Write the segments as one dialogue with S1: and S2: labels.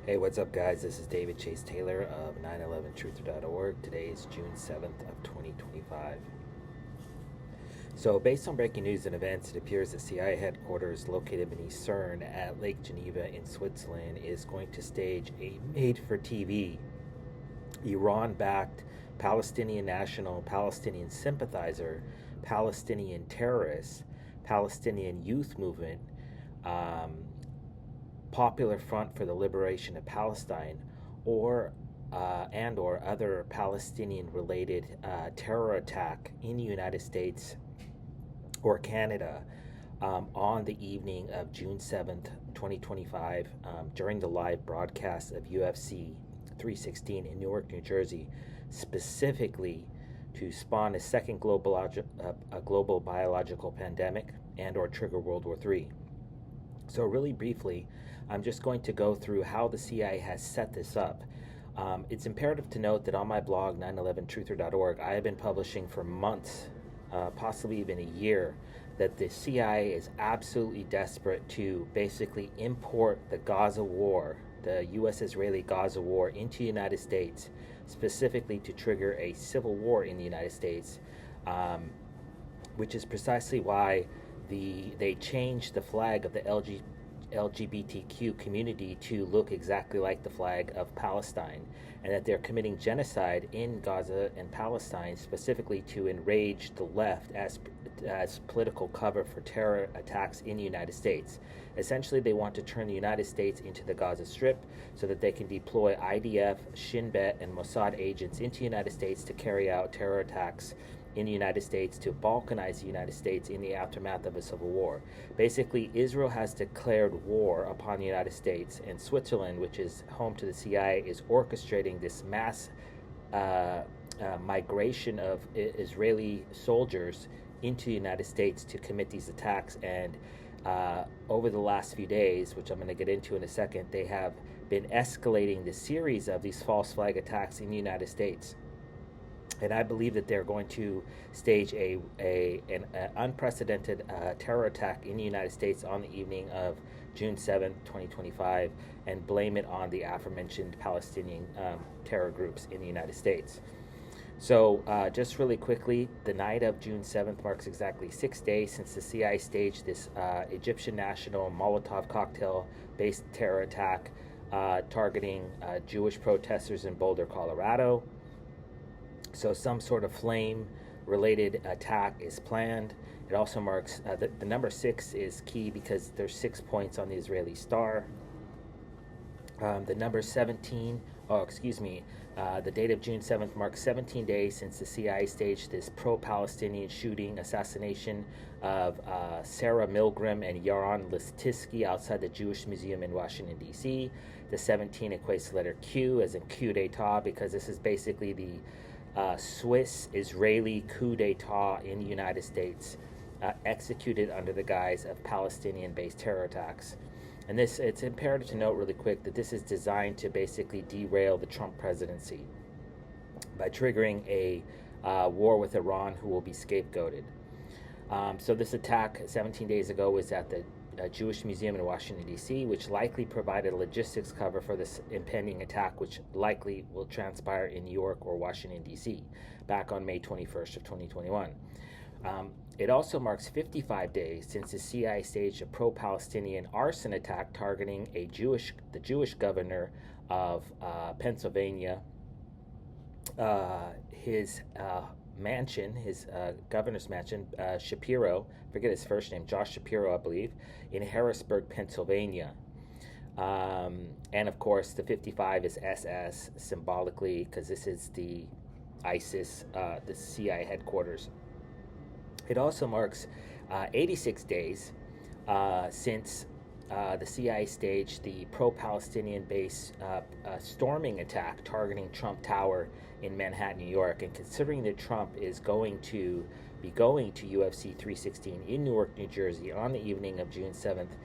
S1: Hey, what's up, guys? This is David Chase Taylor of 911truther.org. Today is June 7th of 2025. So, based on breaking news and events, it appears that CIA headquarters located beneath CERN at Lake Geneva in Switzerland is going to stage a made-for-TV, Iran-backed Palestinian national, Palestinian sympathizer, Palestinian terrorist, Palestinian youth movement, Popular Front for the Liberation of Palestine, or or other Palestinian-related terror attack in the United States or Canada on the evening of June 7th, 2025, during the live broadcast of UFC 316 in Newark, New Jersey, specifically to spawn a second global biological pandemic and or trigger World War III. So really briefly, I'm just going to go through how the CIA has set this up. It's imperative to note that on my blog, 911truther.org, I have been publishing for months, possibly even a year, that the CIA is absolutely desperate to basically import the Gaza war, the U.S.-Israeli Gaza war, into the United States, specifically to trigger a civil war in the United States, which is precisely why they changed the flag of the LGBTQ community to look exactly like the flag of Palestine, and that they're committing genocide in Gaza and Palestine specifically to enrage the left as political cover for terror attacks in the United States. Essentially, they want to turn the United States into the Gaza Strip so that they can deploy IDF, Shin Bet, and Mossad agents into the United States to carry out terror attacks in the United States, to balkanize the United States in the aftermath of a civil war. Basically, Israel has declared war upon the United States, and Switzerland, which is home to the CIA, is orchestrating this mass migration of Israeli soldiers into the United States to commit these attacks. And over the last few days, which I'm going to get into in a second, they have been escalating the series of these false flag attacks in the United States. And I believe that they're going to stage an unprecedented terror attack in the United States on the evening of June 7th, 2025, and blame it on the aforementioned Palestinian terror groups in the United States. So just really quickly, the night of June 7th marks exactly 6 days since the CIA staged this Egyptian national Molotov cocktail-based terror attack targeting Jewish protesters in Boulder, Colorado. So some sort of flame-related attack is planned. It also marks, the number 6 is key because there's 6 points on the Israeli star. The number 17, the date of June 7th marks 17 days since the CIA staged this pro-Palestinian assassination of Sarah Milgram and Yaron Listitsky outside the Jewish Museum in Washington, D.C. The 17 equates the letter Q as in coup d'etat, because this is basically the Swiss-Israeli coup d'etat in the United States, executed under the guise of Palestinian-based terror attacks. And it's imperative to note really quick that this is designed to basically derail the Trump presidency by triggering a war with Iran, who will be scapegoated. So this attack 17 days ago was at the Jewish Museum in Washington, D.C., which likely provided logistics cover for this impending attack, which likely will transpire in New York or Washington, D.C., back on May 21st of 2021. It also marks 55 days since the CIA staged a pro-Palestinian arson attack targeting the Jewish governor of Pennsylvania, his mansion, his governor's mansion, Shapiro, forget his first name, Josh Shapiro, I believe, in Harrisburg, Pennsylvania. And of course, the 55 is SS symbolically, because this is the ISIS, the CIA headquarters. It also marks 86 days since the CIA staged the pro-Palestinian base storming attack targeting Trump Tower in Manhattan, New York. And considering that Trump is going to be going to UFC 316 in Newark, New Jersey on the evening of June 7th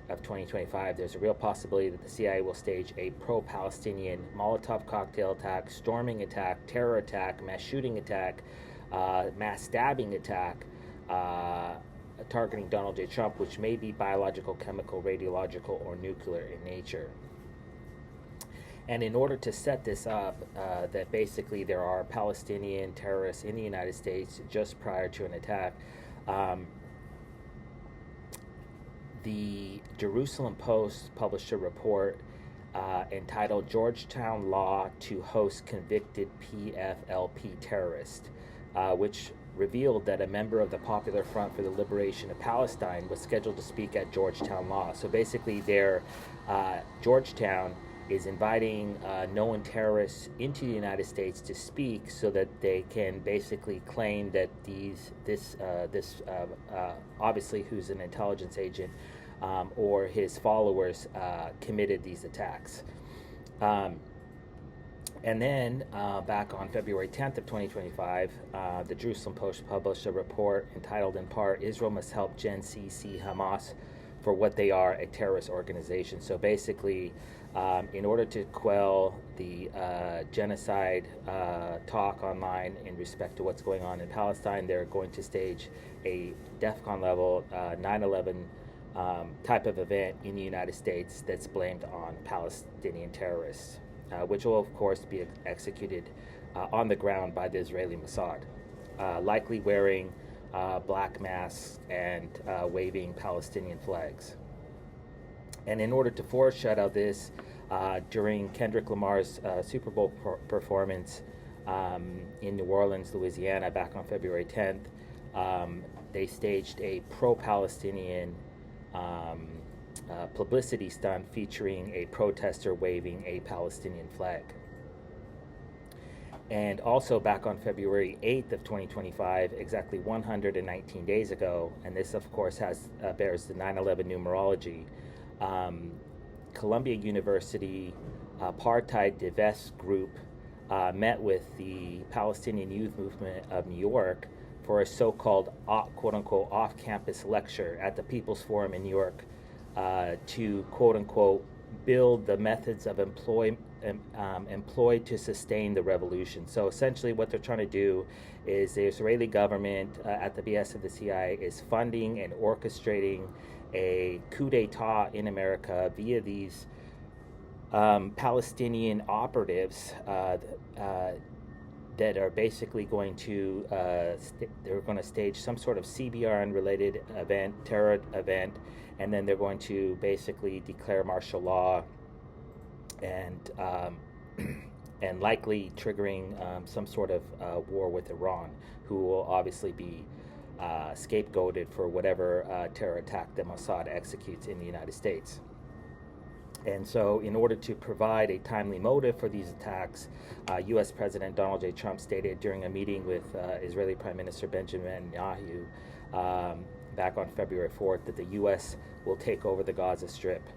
S1: of 2025, there's a real possibility that the CIA will stage a pro-Palestinian Molotov cocktail attack, storming attack, terror attack, mass shooting attack, mass stabbing attack, targeting Donald J. Trump, which may be biological, chemical, radiological, or nuclear in nature. And in order to set this up, that basically there are Palestinian terrorists in the United States just prior to an attack, um, the Jerusalem Post published a report entitled Georgetown Law to Host Convicted PFLP Terrorist, which revealed that a member of the Popular Front for the Liberation of Palestine was scheduled to speak at Georgetown Law. So basically, Georgetown is inviting known terrorists into the United States to speak so that they can basically claim that this obviously who's an intelligence agent or his followers committed these attacks. And then back on February 10th of 2025, the Jerusalem Post published a report entitled in part, Israel Must Help Gen Z see Hamas for what they are, a terrorist organization. So basically, in order to quell the genocide talk online in respect to what's going on in Palestine, they're going to stage a DEFCON level 9/11 type of event in the United States that's blamed on Palestinian terrorists, which will of course be executed on the ground by the Israeli Mossad, likely wearing black masks and waving Palestinian flags. And in order to foreshadow this, during Kendrick Lamar's Super Bowl performance in New Orleans, Louisiana, back on February 10th, they staged a pro-Palestinian publicity stunt featuring a protester waving a Palestinian flag. And also back on February 8th of 2025, exactly 119 days ago, and this of course bears the 9/11 numerology, Columbia University Apartheid Divest Group met with the Palestinian Youth Movement of New York for a so-called quote-unquote off-campus lecture at the People's Forum in New York to quote-unquote build the methods of employed to sustain the revolution. So essentially what they're trying to do is the Israeli government, at the behest of the CIA, is funding and orchestrating a coup d'etat in America via these Palestinian operatives that are basically going to they're going to stage some sort of CBRN-related event, terror event, and then they're going to basically declare martial law and and likely triggering some sort of war with Iran, who will obviously be scapegoated for whatever terror attack the Mossad executes in the United States. And so in order to provide a timely motive for these attacks, U.S. President Donald J. Trump stated during a meeting with Israeli Prime Minister Benjamin Netanyahu back on February 4th that the U.S. will take over the Gaza Strip.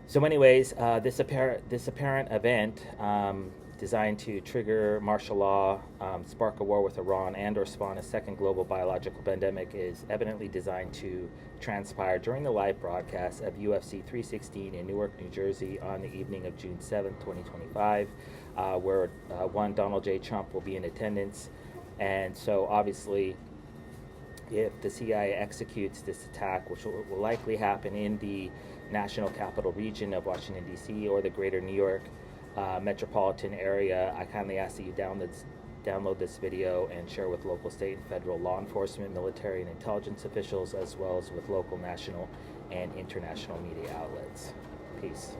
S1: So anyways, this apparent event designed to trigger martial law, spark a war with Iran, and or spawn a second global biological pandemic is evidently designed to transpire during the live broadcast of UFC 316 in Newark, New Jersey on the evening of June 7, 2025, where Donald J. Trump will be in attendance. And so obviously, if the CIA executes this attack, which will likely happen in the National Capital Region of Washington, D.C., or the greater New York metropolitan area, I kindly ask that you download this video and share with local, state, and federal law enforcement, military, and intelligence officials, as well as with local, national, and international media outlets. Peace.